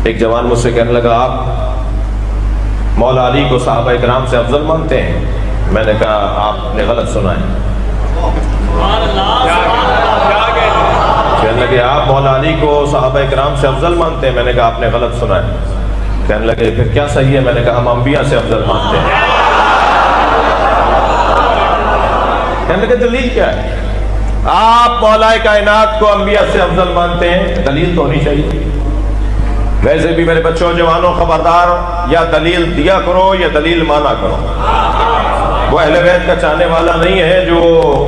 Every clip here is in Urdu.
ایک جوان مجھ سے کہنے لگا آپ مولا علی کو صحابہ کرام سے افضل مانتے ہیں؟ میں نے کہا آپ نے غلط سنا ہے۔ کہنے لگے آپ مولا علی کو صحابہ کرام سے افضل مانتے ہیں؟ میں نے کہا آپ نے غلط سنا ہے۔ کہنے لگے پھر کیا صحیح ہے؟ میں نے کہا ہم انبیاء سے افضل مانتے ہیں۔ کہنے لگے دلیل کیا ہے؟ آپ مولا کائنات کو انبیاء سے افضل مانتے ہیں، دلیل تو ہونی چاہیے۔ ویسے بھی میرے بچوں جوانوں خبردار، یا دلیل دیا کرو یا دلیل مانا کرو۔ وہ اہل بیت کا چاہنے والا نہیں ہے جو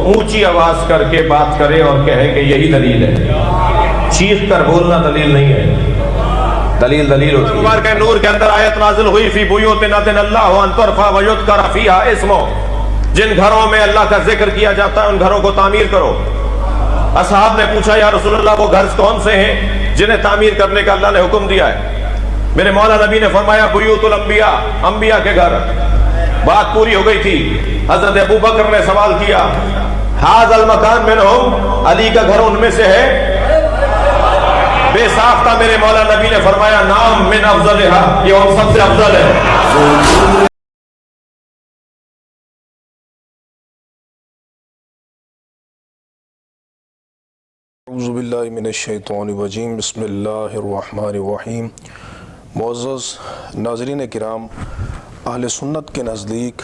اونچی آواز کر کے بات کرے اور کہے کہ یہی دلیل ہے۔ چیخ کر بولنا دلیل نہیں ہے، دلیل دلیل ہوتی ہے۔ کہ نور کے اندر آیت نازل ہوئی فی بیوت اذن اللہ ان ترفع ویذکر فیہا اسمہ، جن گھروں میں اللہ کا ذکر کیا جاتا ہے ان گھروں کو تعمیر کرو۔ اصحاب نے پوچھا یا رسول اللہ وہ گھر کون سے ہیں جنہیں تعمیر کرنے کا اللہ نے حکم دیا ہے؟ میرے مولا نبی نے فرمایا بیوت الانبیاء، انبیاء کے گھر۔ بات پوری ہو گئی تھی۔ حضرت ابوبکر نے سوال کیا ھذا المکان منہم، علی کا گھر ان میں سے ہے؟ بے ساختہ میرے مولا نبی نے فرمایا نام من افضلھا، یہ ان سب سے افضل ہے۔ اعوذ باللہ من الشیطان الرجیم، بسم اللہ الرحمن الرحیم۔ معزز ناظرین کرام، اہل سنت کے نزدیک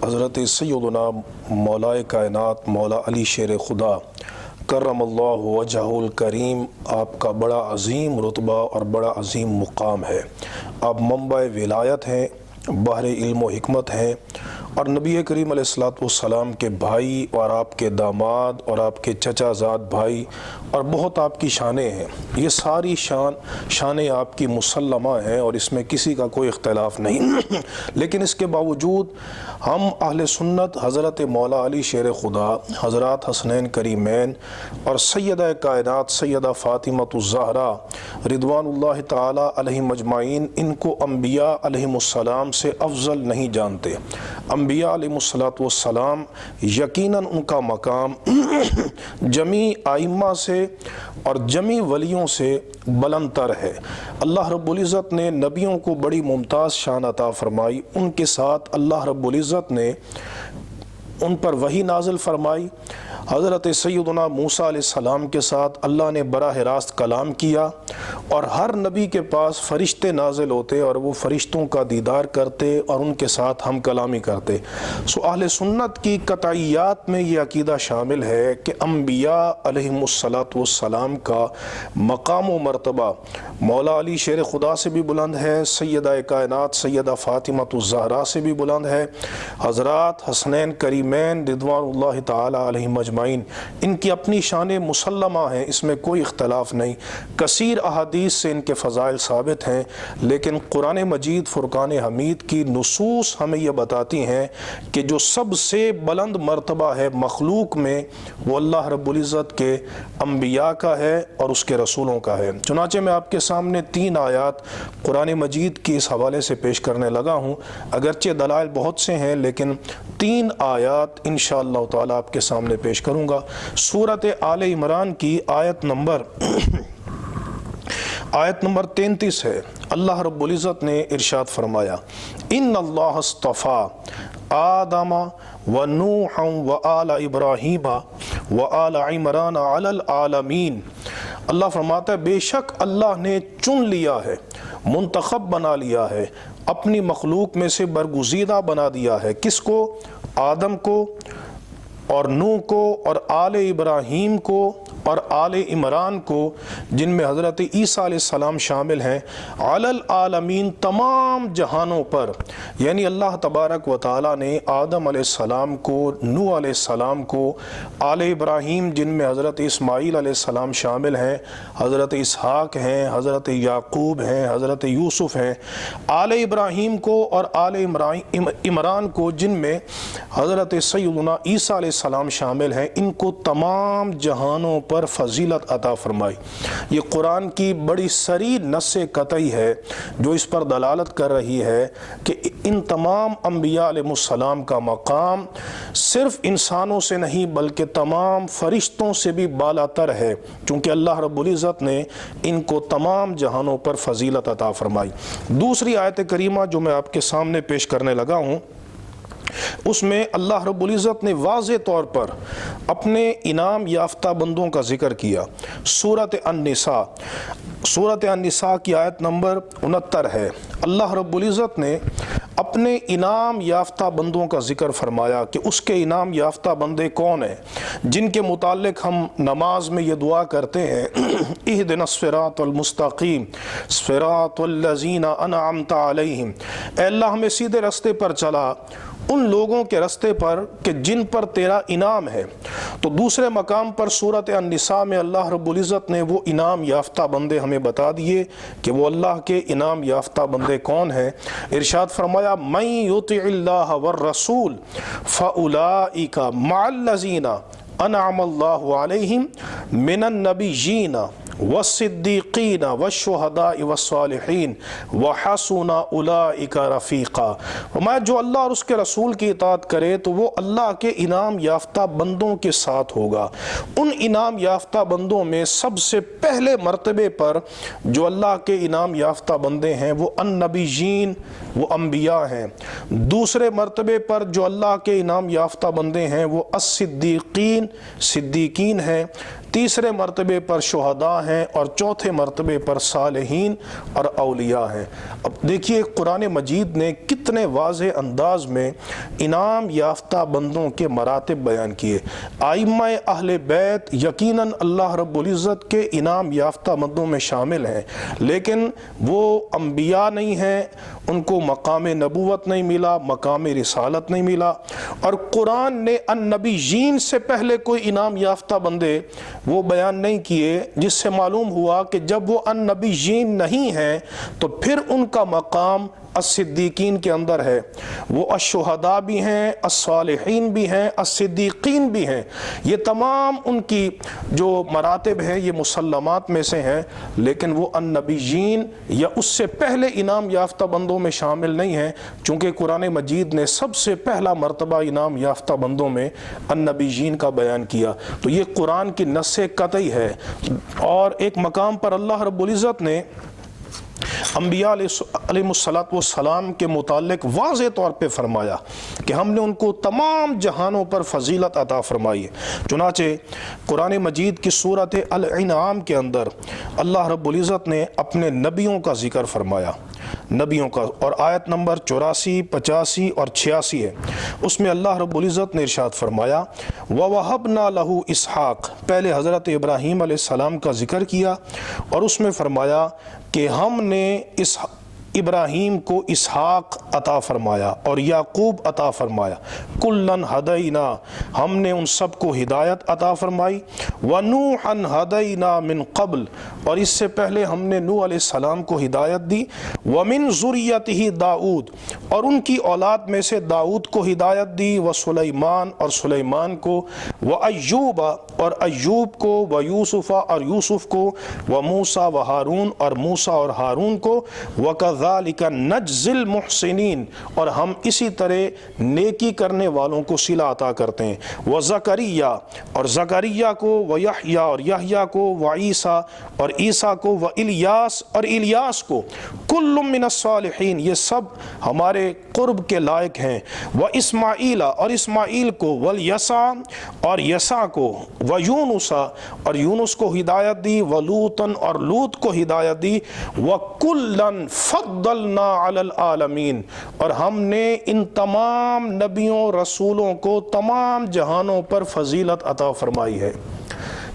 حضرت سیدنا مولا کائنات مولا علی شیر خدا کرم اللہ وجہہ الکریم، آپ کا بڑا عظیم رتبہ اور بڑا عظیم مقام ہے۔ آپ منبع ولایت ہیں، بحر علم و حکمت ہیں، اور نبی کریم علیہ السلام کے بھائی اور آپ کے داماد اور آپ کے چچا زاد بھائی، اور بہت آپ کی شانیں ہیں۔ یہ ساری شانیں آپ کی مسلمہ ہیں اور اس میں کسی کا کوئی اختلاف نہیں۔ لیکن اس کے باوجود ہم اہل سنت حضرت مولا علی شیر خدا، حضرات حسنین کریمین اور سیدہ کائنات سیدہ فاطمۃ الزہرا رضوان اللہ تعالی علیہم اجمعین، ان کو انبیاء علیہم السلام سے افضل نہیں جانتے۔ انبیاء علیہ السلام یقیناً ان کا مقام جمیع ائمہ سے اور جمیع ولیوں سے بلند تر ہے۔ اللہ رب العزت نے نبیوں کو بڑی ممتاز شان عطا فرمائی، ان کے ساتھ اللہ رب العزت نے ان پر وحی نازل فرمائی۔ حضرت سیدنا موسیٰ علیہ السلام کے ساتھ اللہ نے براہ راست کلام کیا، اور ہر نبی کے پاس فرشتے نازل ہوتے اور وہ فرشتوں کا دیدار کرتے اور ان کے ساتھ ہم کلامی کرتے۔ اہل سنت کی قطعیات میں یہ عقیدہ شامل ہے کہ انبیاء علیہم السلام کا مقام و مرتبہ مولا علی شیر خدا سے بھی بلند ہے، سیدہ کائنات سیدہ فاطمۃ الزہرا سے بھی بلند ہے، حضرات حسنین کریمین رضوان اللہ تعالی علیہم اجمعین ان کی اپنی شان مسلمہ ہیں، اس میں کوئی اختلاف نہیں۔ کثیر احادیث سے ان کے فضائل ثابت ہیں، لیکن قرآن مجید فرقان حمید کی نصوص ہمیں یہ بتاتی ہیں کہ جو سب سے بلند مرتبہ ہے مخلوق میں وہ اللہ رب العزت کے انبیاء کا ہے اور اس کے رسولوں کا ہے۔ چنانچہ میں آپ کے سامنے 3 آیات قرآن مجید کی اس حوالے سے پیش کرنے لگا ہوں، اگرچہ دلائل بہت سے ہیں لیکن 3 آیات انشاءاللہ تعالی آپ کے سامنے پیش کروں گا۔ سورۃ آل عمران کی آیت نمبر 33 ہے۔ اللہ رب العزت نے ارشاد فرمایا ان اللہ اصطفیٰ آدم و نوح و آل ابراہیم و آل عمران علی العالمین۔ اللہ فرماتا ہے بے شک اللہ نے چن لیا ہے، منتخب بنا لیا ہے، اپنی مخلوق میں سے برگزیدہ بنا دیا ہے۔ کس کو؟ آدم کو اور نوح کو اور آل ابراہیم کو اور آل عمران کو، جن میں حضرت عیسیٰ علیہ السلام شامل ہیں، علی العالمین تمام جہانوں پر۔ یعنی اللہ تبارک و تعالیٰ نے آدم علیہ السلام کو، نوح علیہ السلام کو، آل ابراہیم جن میں حضرت اسماعیل علیہ السلام شامل ہیں، حضرت اسحاق ہیں، حضرت یعقوب ہیں، حضرت یوسف ہیں، آل ابراہیم کو اور آل عمران کو جن میں حضرت سیدنا عیسیٰ علیہ السلام شامل ہیں، ان کو تمام جہانوں پر پر فضیلت عطا فرمائی۔ یہ قرآن کی بڑی صریح نص قطعی ہے جو اس پر دلالت کر رہی ہے کہ ان تمام انبیاء علیہ السلام کا مقام صرف انسانوں سے نہیں بلکہ تمام فرشتوں سے بھی بالا تر ہے، چونکہ اللہ رب العزت نے ان کو تمام جہانوں پر فضیلت عطا فرمائی۔ دوسری آیت کریمہ جو میں آپ کے سامنے پیش کرنے لگا ہوں، اس میں اللہ رب العزت نے واضح طور پر اپنے انعام یافتہ بندوں کا ذکر کیا۔ سورۃ النساء کی آیت نمبر 69 ہے۔ اللہ رب العزت نے اپنے انعام یافتہ بندوں کا ذکر فرمایا کہ اس کے انعام یافتہ بندے کون ہیں، جن کے متعلق ہم نماز میں یہ دعا کرتے ہیں، اہدنا الصراط المستقیم صراط الذین انعمت علیہم، اے اللہ ہمیں سیدھے راستے پر چلا، ان لوگوں کے راستے پر کہ جن پر تیرا انعام ہے۔ تو دوسرے مقام پر سورۃ النساء میں اللہ رب العزت نے وہ انعام یافتہ بندے ہمیں بتا دیے کہ وہ اللہ کے انعام یافتہ بندے کون ہیں۔ ارشاد فرمایا من یطع اللہ والرسول فاولئک مع الذین انعم اللہ علیہم من النبیین والصدیقین والشہداء والصالحین وحسن اولئک رفیقا۔ فرمایا جو اللہ اور اس کے رسول کی اطاعت کرے تو وہ اللہ کے انعام یافتہ بندوں کے ساتھ ہوگا۔ ان انعام یافتہ بندوں میں سب سے پہلے مرتبے پر جو اللہ کے انعام یافتہ بندے ہیں وہ النبیین، وہ انبیاء ہیں۔ دوسرے مرتبے پر جو اللہ کے انعام یافتہ بندے ہیں وہ الصدیقین، صدیقین ہیں۔ تیسرے مرتبے پر شہداء ہیں اور چوتھے مرتبے پر صالحین اور اولیاء ہیں۔ اب دیکھیے قرآن مجید نے کتنے واضح انداز میں انعام یافتہ بندوں کے مراتب بیان کیے۔ ائمہ اہل بیت یقیناً اللہ رب العزت کے انعام یافتہ بندوں میں شامل ہیں، لیکن وہ انبیاء نہیں ہیں، ان کو مقام نبوت نہیں ملا، مقام رسالت نہیں ملا۔ اور قرآن نے النبیین سے پہلے کوئی انعام یافتہ بندے وہ بیان نہیں کیے، جس سے معلوم ہوا کہ جب وہ النبیین نہیں ہیں تو پھر ان کا مقام الصدیقین کے اندر ہے۔ وہ الشہداء بھی ہیں، الصالحین بھی ہیں، الصدیقین بھی ہیں۔ یہ تمام ان کی جو مراتب ہیں یہ مسلمات میں سے ہیں، لیکن وہ النبیین یا اس سے پہلے انعام یافتہ بندوں میں شامل نہیں ہیں، چونکہ قرآن مجید نے سب سے پہلا مرتبہ انعام یافتہ بندوں میں النبیین کا بیان کیا۔ تو یہ قرآن کی نص قطعی ہے۔ اور ایک مقام پر اللہ رب العزت نے انبیاء علیہ السلام کے متعلق واضح طور پہ فرمایا کہ ہم نے ان کو تمام جہانوں پر فضیلت عطا فرمائی ہے۔ چنانچہ قرآن مجید کی سورۃ الانعام کے اندر اللہ رب العزت نے اپنے نبیوں کا ذکر فرمایا، نبیوں کا، اور آیت نمبر 84، 85 اور 86 ہے۔ اس میں اللہ رب العزت نے ارشاد فرمایا وَوَهَبْنَا لَهُ اسحاق، پہلے حضرت ابراہیم علیہ السلام کا ذکر کیا اور اس میں فرمایا کہ ہم نے ابراہیم کو اسحاق عطا فرمایا اور یعقوب عطا فرمایا۔ کلن ہدینا، ہم نے ان سب کو ہدایت عطا فرمائی۔ ونوحا ہدینا من قبل، اور اس سے پہلے ہم نے نوح علیہ السلام کو ہدایت دی۔ ومن ذریتہ داؤد، اور ان کی اولاد میں سے داؤد کو ہدایت دی۔ وسلیمان، اور سلیمان کو۔ وایوب، اور ایوب کو۔ ویوسف، اور یوسف کو۔ وموسیٰ و ہارون، اور موسیٰ اور ہارون کو۔ وَكَذَلِكَ نَجْزِي الْمُحْسِنِينَ، اور ہم اسی طرح نیکی کرنے والوں کو صلہ عطا کرتے ہیں۔ وزکریا، اور زکریا کو۔ ویحییٰ، اور یحییٰ کو۔ وعیسیٰ، اور عیسیٰ کو۔ والیاس، اور الیاس کو۔ کل من الصالحین، یہ سب ہمارے قرب کے لائق ہیں۔ واسماعیل، اور اسماعیل کو۔ والیسع، اور یسع کو۔ ویونس، اور یونس کو ہدایت دی۔ ولوطا، اور لوط کو ہدایت دی۔ وکلن فضلنا علی العالمین، اور ہم نے ان تمام نبیوں رسولوں کو تمام جہانوں پر فضیلت عطا فرمائی ہے۔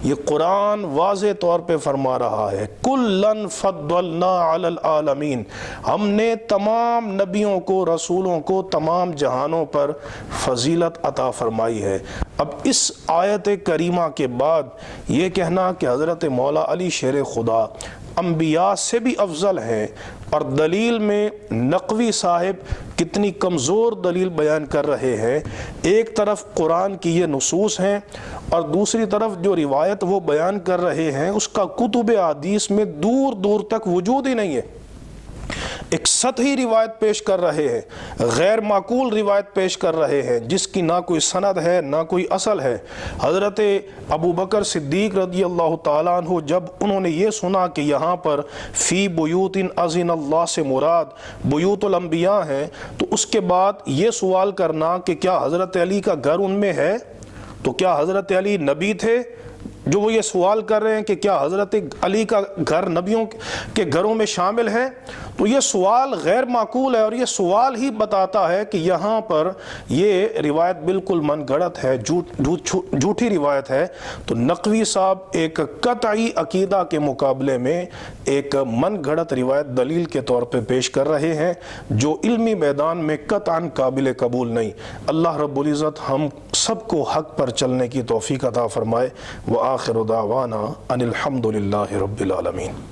یہ قرآن واضح طور پہ فرما رہا ہے کلن فضلنا علی العالمین، ہم نے تمام نبیوں کو، رسولوں کو تمام جہانوں پر فضیلت عطا فرمائی ہے۔ اب اس آیت کریمہ کے بعد یہ کہنا کہ حضرت مولا علی شیر خدا انبیاء سے بھی افضل ہیں اور دلیل میں نقوی صاحب کتنی کمزور دلیل بیان کر رہے ہیں. ایک طرف قرآن کی یہ نصوص ہیں اور دوسری طرف جو روایت وہ بیان کر رہے ہیں اس کا کتب احادیث میں دور دور تک وجود ہی نہیں ہے. ایک سطحی روایت پیش کر رہے ہیں, غیر معقول روایت پیش کر رہے ہیں جس کی نہ کوئی سند ہے نہ کوئی اصل ہے. حضرت ابو بکر صدیق رضی اللہ تعالیٰ عنہ جب انہوں نے یہ سنا کہ یہاں پر فی بیوت اذن اللہ سے مراد بیوت الانبیاء ہیں, تو اس کے بعد یہ سوال کرنا کہ کیا حضرت علی کا گھر ان میں ہے, تو کیا حضرت علی نبی تھے جو وہ یہ سوال کر رہے ہیں کہ کیا حضرت علی کا گھر نبیوں کے گھروں میں شامل ہے؟ تو یہ سوال غیر معقول ہے, اور یہ سوال ہی بتاتا ہے کہ یہاں پر یہ روایت بالکل من گھڑت ہے, جھوٹی روایت ہے. تو نقوی صاحب ایک قطعی عقیدہ کے مقابلے میں ایک من گھڑت روایت دلیل کے طور پہ پیش کر رہے ہیں جو علمی میدان میں قطعاً قابل قبول نہیں. اللہ رب العزت ہم سب کو حق پر چلنے کی توفیق عطا فرمائے. وآخر دعوانا ان الحمد للہ رب العالمین.